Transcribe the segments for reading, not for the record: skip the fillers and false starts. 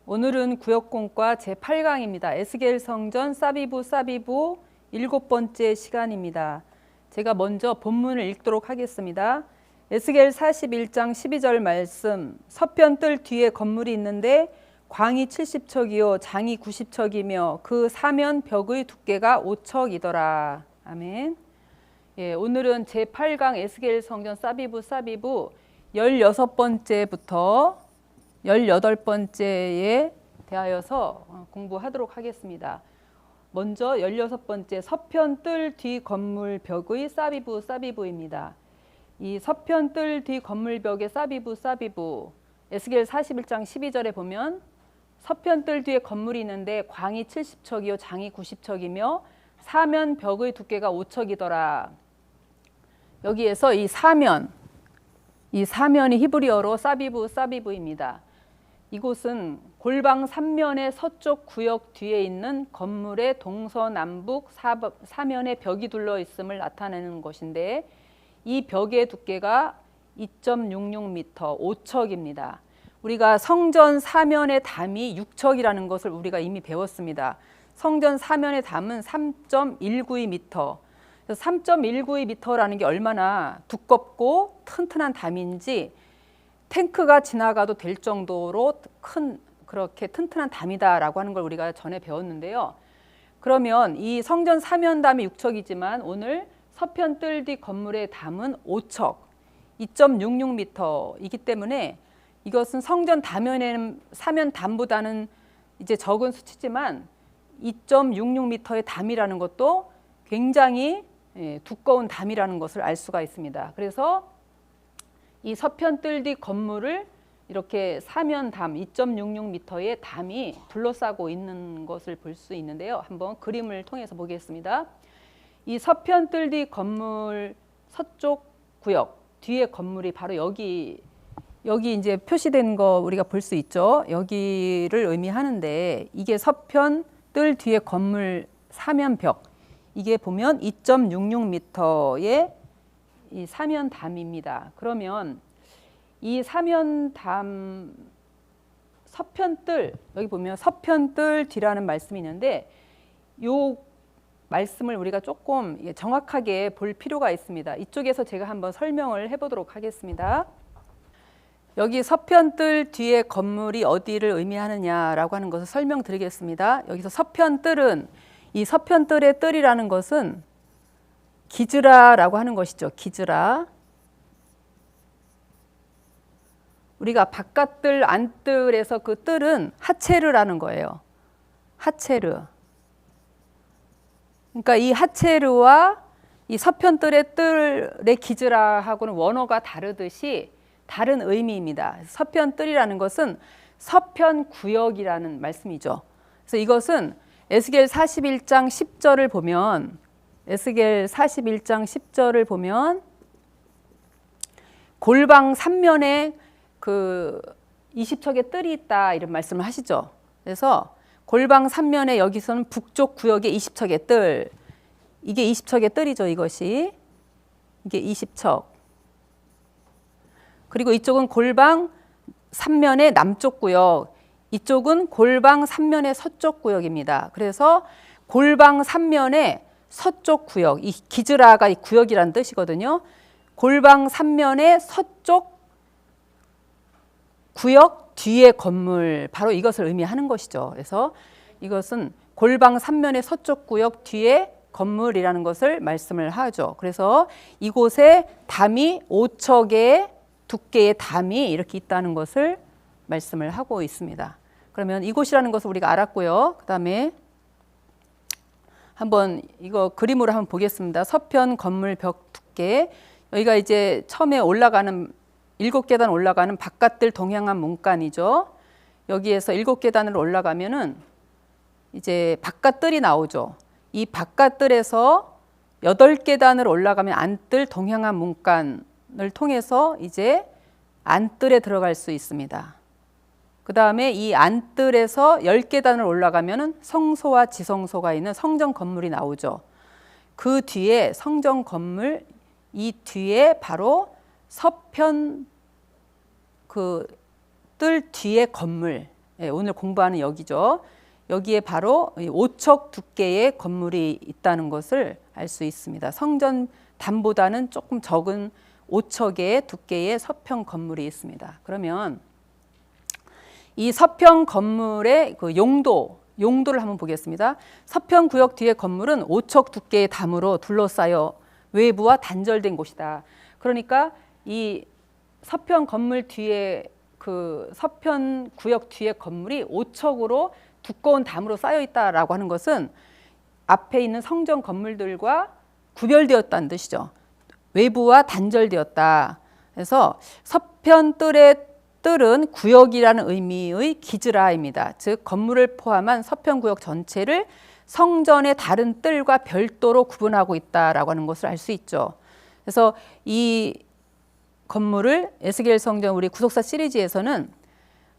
오늘은 구역공과 제8강입니다. 에스겔 성전 사비부 7번째 시간입니다. 제가 먼저 본문을 읽도록 하겠습니다. 에스겔 41장 12절 말씀. 서편 뜰 뒤에 건물이 있는데 광이 70척이요 장이 90척이며 그 사면 벽의 두께가 5척이더라. 아멘. 예, 오늘은 제8강 에스겔 성전 사비부 16번째부터 18번째에 대하여서 공부하도록 하겠습니다. 먼저 16번째 서편 뜰 뒤 건물 벽의 사비부입니다. 이 서편 뜰 뒤 건물 벽의 사비부 에스겔 41장 12절에 보면 서편 뜰 뒤에 건물이 있는데 광이 70척이요 장이 90척이며 사면 벽의 두께가 5척이더라. 여기에서 이 사면이 히브리어로 사비부입니다. 이곳은 골방 3면의 서쪽 구역 뒤에 있는 건물의 동서남북 사면에 벽이 둘러 있음을 나타내는 것인데 이 벽의 두께가 2.66m, 5척입니다. 우리가 성전 사면의 담이 6척이라는 것을 우리가 이미 배웠습니다. 성전 사면의 담은 3.192m. 3.192m라는 게 얼마나 두껍고 튼튼한 담인지 탱크가 지나가도 될 정도로 그렇게 튼튼한 담이다라고 하는 걸 우리가 전에 배웠는데요. 그러면 이 성전 사면담이 6척이지만 오늘 서편 뜰 뒤 건물의 담은 5척, 2.66m이기 때문에 이것은 성전 사면담보다는 이제 적은 수치지만 2.66m의 담이라는 것도 굉장히 두꺼운 담이라는 것을 알 수가 있습니다. 그래서 이 서편 뜰 뒤 건물을 이렇게 사면담 2.66m의 담이 둘러싸고 있는 것을 볼 수 있는데요. 한번 그림을 통해서 보겠습니다. 이 서편 뜰 뒤 건물 서쪽 구역 뒤에 건물이 바로 여기 이제 표시된 거 우리가 볼 수 있죠. 여기를 의미하는데 이게 서편 뜰 뒤에 건물 사면벽. 이게 보면 2.66m의 이 사면담입니다. 그러면 이 사면담 서편뜰 여기 보면 서편뜰 뒤라는 말씀이 있는데 이 말씀을 우리가 조금 정확하게 볼 필요가 있습니다. 이쪽에서 제가 한번 설명을 해보도록 하겠습니다. 여기 서편뜰 뒤에 건물이 어디를 의미하느냐라고 하는 것을 설명드리겠습니다. 여기서 서편뜰은 이 서편뜰의 뜰이라는 것은 기즈라라고 하는 것이죠. 기즈라. 우리가 바깥뜰, 안뜰에서 그 뜰은 하체르라는 거예요. 하체르. 그러니까 이 하체르와 이 서편뜰의 뜰의 기즈라하고는 원어가 다르듯이 다른 의미입니다. 서편뜰이라는 것은 서편구역이라는 말씀이죠. 그래서 이것은 에스겔 41장 10절을 보면 골방 3면에 그 20척의 뜰이 있다 이런 말씀을 하시죠. 그래서 골방 3면에 여기서는 북쪽 구역에 20척의 뜰, 이게 20척의 뜰이죠. 이게 20척. 그리고 이쪽은 골방 3면의 남쪽 구역, 이쪽은 골방 3면의 서쪽 구역입니다. 그래서 골방 3면의 서쪽 구역, 이 기즈라가 이 구역이라는 뜻이거든요. 골방 3면의 서쪽 구역 뒤에 건물, 바로 이것을 의미하는 것이죠. 그래서 이것은 골방 3면의 서쪽 구역 뒤에 건물이라는 것을 말씀을 하죠. 그래서 이곳에 담이 5척의 두께의 담이 이렇게 있다는 것을 말씀을 하고 있습니다. 그러면 이곳이라는 것을 우리가 알았고요. 그 다음에 한번 이거 그림으로 한번 보겠습니다. 서편 건물 벽 두께. 여기가 이제 처음에 올라가는 7계단 올라가는 바깥뜰 동향한 문간이죠. 여기에서 7계단을 올라가면은 이제 바깥뜰이 나오죠. 이 바깥뜰에서 8계단을 올라가면 안뜰 동향한 문간을 통해서 이제 안뜰에 들어갈 수 있습니다. 그 다음에 이 안뜰에서 10계단을 올라가면 성소와 지성소가 있는 성전 건물이 나오죠. 그 뒤에 성전 건물, 이 뒤에 바로 서편 그 뜰 뒤에 건물, 오늘 공부하는 여기죠. 여기에 바로 5척 두께의 건물이 있다는 것을 알 수 있습니다. 성전 담보다는 조금 적은 5척의 두께의 서평 건물이 있습니다. 그러면 이 서평 건물의 그 용도를 한번 보겠습니다. 서평 구역 뒤의 건물은 5척 두께의 담으로 둘러싸여 외부와 단절된 곳이다. 그러니까 이 서평 건물 뒤에 그 서평 구역 뒤의 건물이 5척으로 두꺼운 담으로 쌓여 있다라고 하는 것은 앞에 있는 성전 건물들과 구별되었다는 뜻이죠. 외부와 단절되었다. 그래서 서편 뜰의 뜰은 구역이라는 의미의 기즈라입니다. 즉 건물을 포함한 서편 구역 전체를 성전의 다른 뜰과 별도로 구분하고 있다라고 하는 것을 알 수 있죠. 그래서 이 건물을 에스겔 성전 우리 구속사 시리즈에서는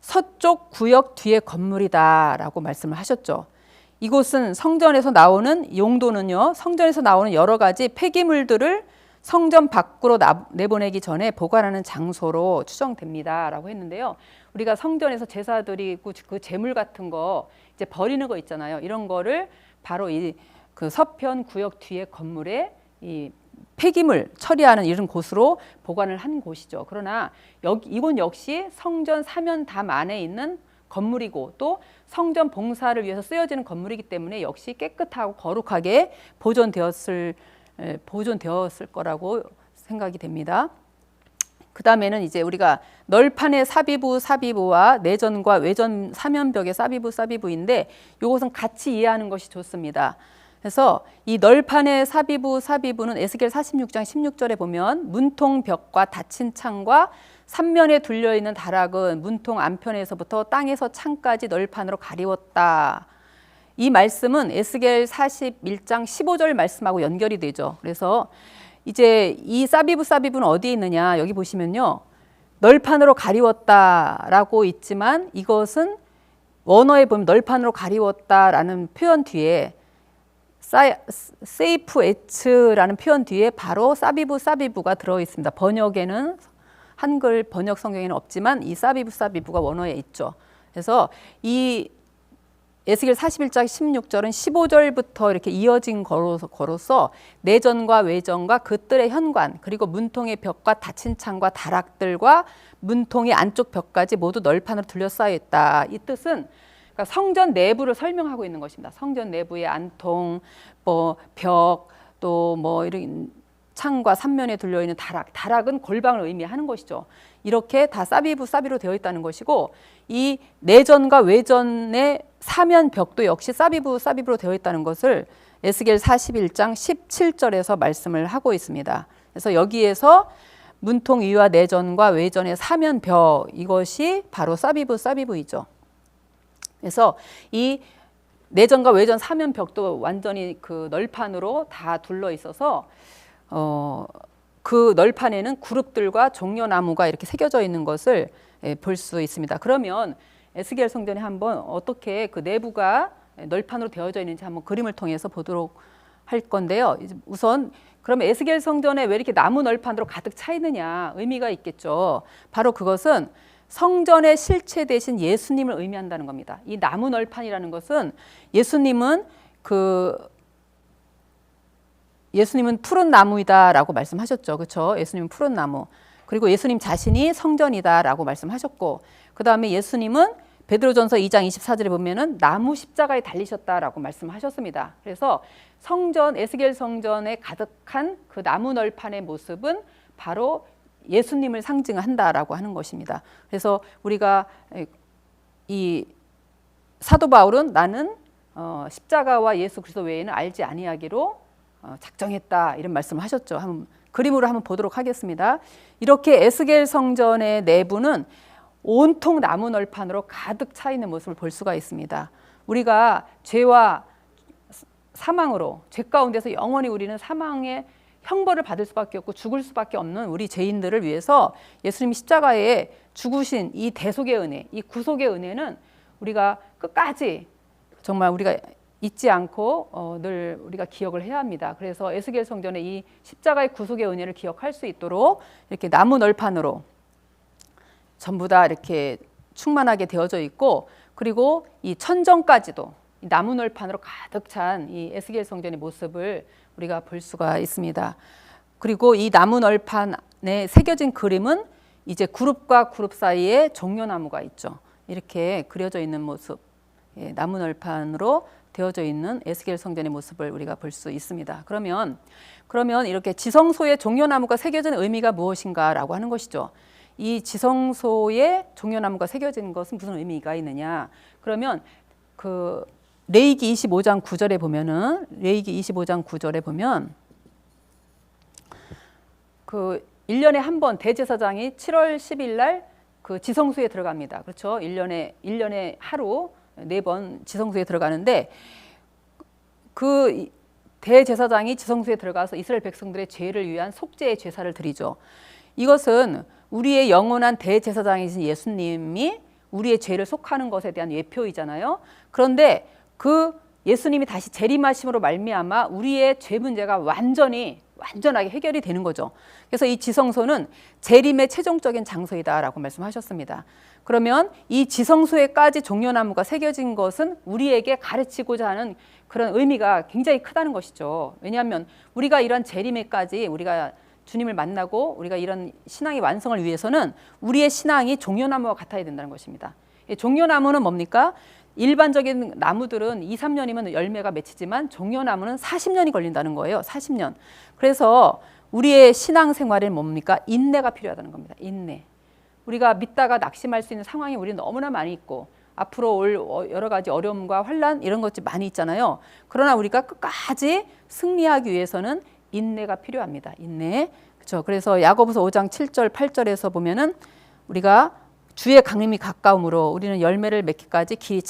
서쪽 구역 뒤의 건물이다라고 말씀을 하셨죠. 이곳은 성전에서 나오는 용도는요. 성전에서 나오는 여러 가지 폐기물들을 성전 밖으로 내보내기 전에 보관하는 장소로 추정됩니다라고 했는데요. 우리가 성전에서 제사 드리고 그 제물 같은 거 이제 버리는 거 있잖아요. 이런 거를 바로 이 그 서편 구역 뒤의 건물에 이 폐기물 처리하는 이런 곳으로 보관을 한 곳이죠. 그러나 이곳 역시 성전 사면담 안에 있는 건물이고 또 성전 봉사를 위해서 쓰여지는 건물이기 때문에 역시 깨끗하고 거룩하게 보존되었을 거라고 생각이 됩니다. 그 다음에는 이제 우리가 널판의 사비부와 내전과 외전 사면벽의 사비부인데 이것은 같이 이해하는 것이 좋습니다. 그래서 이 널판의 사비부는 에스겔 46장 16절에 보면 문통벽과 닫힌 창과 삼면에 둘려있는 다락은 문통 안편에서부터 땅에서 창까지 널판으로 가리웠다. 이 말씀은 에스겔 41장 15절 말씀하고 연결이 되죠. 그래서 이제 이 사비부는 어디에 있느냐 여기 보시면요. 널판으로 가리웠다라고 있지만 이것은 원어에 보면 널판으로 가리웠다라는 표현 뒤에 세이프 에츠라는 표현 뒤에 바로 사비부가 들어 있습니다. 번역에는 한글 번역 성경에는 없지만 이 사비부가 원어에 있죠. 그래서 이 에스겔 41장 16절은 15절부터 이렇게 이어진 거로서 내전과 외전과 그 뜰의 현관 그리고 문통의 벽과 닫힌 창과 다락들과 문통의 안쪽 벽까지 모두 널판으로 둘러싸여 있다. 이 뜻은 그러니까 성전 내부를 설명하고 있는 것입니다. 성전 내부의 안통, 벽, 또 이런 창과 삼면에 둘려 있는 다락은 골방을 의미하는 것이죠. 이렇게 다 사비로 되어 있다는 것이고 이 내전과 외전의 사면 벽도 역시 사비부로 되어 있다는 것을 에스겔 41장 17절에서 말씀을 하고 있습니다. 그래서 여기에서 문통 위와 내전과 외전의 사면 벽 이것이 바로 사비부이죠. 그래서 이 내전과 외전 사면 벽도 완전히 그 널판으로 다 둘러 있어서 그 널판에는 그룹들과 종려나무가 이렇게 새겨져 있는 것을 볼 수 있습니다. 그러면 에스겔 성전에 한번 어떻게 그 내부가 널판으로 되어져 있는지 한번 그림을 통해서 보도록 할 건데요. 우선 그럼 에스겔 성전에 왜 이렇게 나무 널판으로 가득 차 있느냐 의미가 있겠죠. 바로 그것은 성전의 실체 대신 예수님을 의미한다는 겁니다. 이 나무 널판이라는 것은 예수님은 푸른 나무이다라고 말씀하셨죠. 그렇죠? 예수님은 푸른 나무. 그리고 예수님 자신이 성전이다라고 말씀하셨고 그 다음에 예수님은 베드로전서 2장 24절에 보면은 나무 십자가에 달리셨다라고 말씀하셨습니다. 그래서 에스겔 성전에 가득한 그 나무 널판의 모습은 바로 예수님을 상징한다라고 하는 것입니다. 그래서 우리가 이 사도 바울은 나는 십자가와 예수 그리스도 외에는 알지 아니하기로 작정했다 이런 말씀을 하셨죠. 그림으로 한번 보도록 하겠습니다. 이렇게 에스겔 성전의 내부는 온통 나무 널판으로 가득 차 있는 모습을 볼 수가 있습니다. 우리가 죄와 사망으로 죄 가운데서 영원히 우리는 사망의 형벌을 받을 수밖에 없고 죽을 수밖에 없는 우리 죄인들을 위해서 예수님이 십자가에 죽으신 이 대속의 은혜, 이 구속의 은혜는 우리가 끝까지 정말 우리가 잊지 않고 늘 우리가 기억을 해야 합니다. 그래서 에스겔 성전의 이 십자가의 구속의 은혜를 기억할 수 있도록 이렇게 나무 널판으로 전부 다 이렇게 충만하게 되어져 있고 그리고 이 천정까지도 이 나무늘판으로 가득 찬 이 에스겔 성전의 모습을 우리가 볼 수가 있습니다. 그리고 이 나무늘판에 새겨진 그림은 이제 그룹과 그룹 사이에 종려나무가 있죠. 이렇게 그려져 있는 모습, 나무늘판으로 되어져 있는 에스겔 성전의 모습을 우리가 볼 수 있습니다. 그러면 이렇게 지성소에 종려나무가 새겨진 의미가 무엇인가라고 하는 것이죠. 이 지성소에 종려나무가 새겨진 것은 무슨 의미가 있느냐? 그러면 그 레위기 25장 9절에 보면은 레위기 25장 9절에 보면 그 1년에 한 번 대제사장이 7월 10일 날 그 지성소에 들어갑니다. 그렇죠? 1년에 하루 4번 지성소에 들어가는데 그 대제사장이 지성소에 들어가서 이스라엘 백성들의 죄를 위한 속죄의 제사를 드리죠. 이것은 우리의 영원한 대제사장이신 예수님이 우리의 죄를 속하는 것에 대한 예표이잖아요. 그런데 그 예수님이 다시 재림하심으로 말미암아 우리의 죄 문제가 완전하게 해결이 되는 거죠. 그래서 이 지성소는 재림의 최종적인 장소이다라고 말씀하셨습니다. 그러면 이 지성소에까지 종려나무가 새겨진 것은 우리에게 가르치고자 하는 그런 의미가 굉장히 크다는 것이죠. 왜냐하면 우리가 이런 재림에까지 우리가 주님을 만나고 우리가 이런 신앙의 완성을 위해서는 우리의 신앙이 종려나무와 같아야 된다는 것입니다. 종려나무는 뭡니까? 일반적인 나무들은 2, 3년이면 열매가 맺히지만 종려나무는 40년이 걸린다는 거예요. 40년. 그래서 우리의 신앙생활에는 뭡니까? 인내가 필요하다는 겁니다. 인내. 우리가 믿다가 낙심할 수 있는 상황이 우리 너무나 많이 있고 앞으로 올 여러 가지 어려움과 환난 이런 것들이 많이 있잖아요. 그러나 우리가 끝까지 승리하기 위해서는 인내가 필요합니다. 인내. 그렇죠. 그래서 야고보서 5장 7절 8절에서 보면은 우리가 주의 강림이 가까움으로 우리는 열매를 맺기까지 길이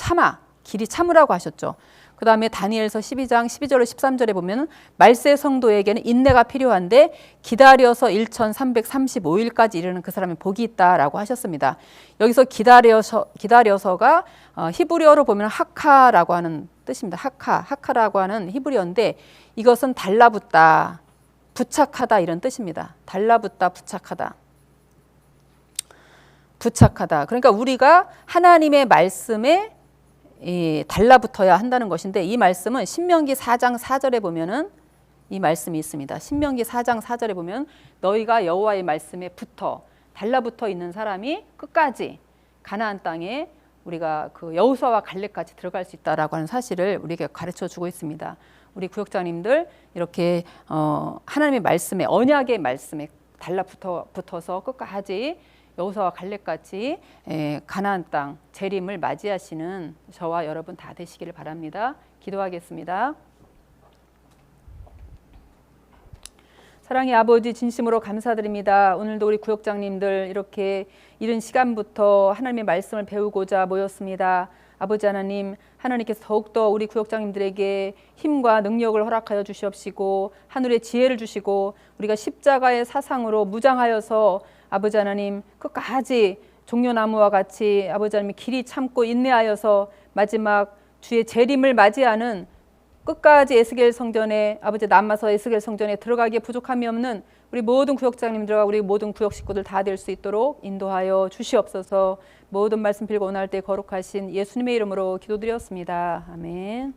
참으라고 하셨죠. 그 다음에 다니엘서 12장 12절로 13절에 보면 말세 성도에게는 인내가 필요한데 기다려서 1335일까지 이르는 그 사람이 복이 있다라고 하셨습니다. 여기서 기다려서가 히브리어로 보면 하카라고 하는 뜻입니다. 하카라고 하는 히브리어인데 이것은 달라붙다, 부착하다 이런 뜻입니다. 달라붙다, 부착하다. 그러니까 우리가 하나님의 말씀에 달라붙어야 한다는 것인데 이 말씀은 신명기 4장 4절에 보면은 이 말씀이 있습니다. 신명기 4장 4절에 보면 너희가 여호와의 말씀에 달라붙어 있는 사람이 끝까지 가나안 땅에 우리가 그 여호수아와 갈렙까지 들어갈 수 있다라고 하는 사실을 우리에게 가르쳐 주고 있습니다. 우리 구역장님들 이렇게 하나님의 말씀에 언약의 말씀에 달라붙어서 끝까지 여호수아와 갈렙같이 가나안 땅 재림을 맞이하시는 저와 여러분 다 되시기를 바랍니다. 기도하겠습니다. 사랑의 아버지 진심으로 감사드립니다. 오늘도 우리 구역장님들 이렇게 이른 시간부터 하나님의 말씀을 배우고자 모였습니다. 아버지 하나님, 하나님께서 더욱더 우리 구역장님들에게 힘과 능력을 허락하여 주시옵시고 하늘의 지혜를 주시고 우리가 십자가의 사상으로 무장하여서 아버지 하나님 끝까지 종려나무와 같이 아버지 하나님 길이 참고 인내하여서 마지막 주의 재림을 맞이하는 끝까지 에스겔 성전에 아버지 남아서 에스겔 성전에 들어가기에 부족함이 없는 우리 모든 구역장님들과 우리 모든 구역 식구들 다 될 수 있도록 인도하여 주시옵소서. 모든 말씀 빌고 원할 때 거룩하신 예수님의 이름으로 기도드렸습니다. 아멘.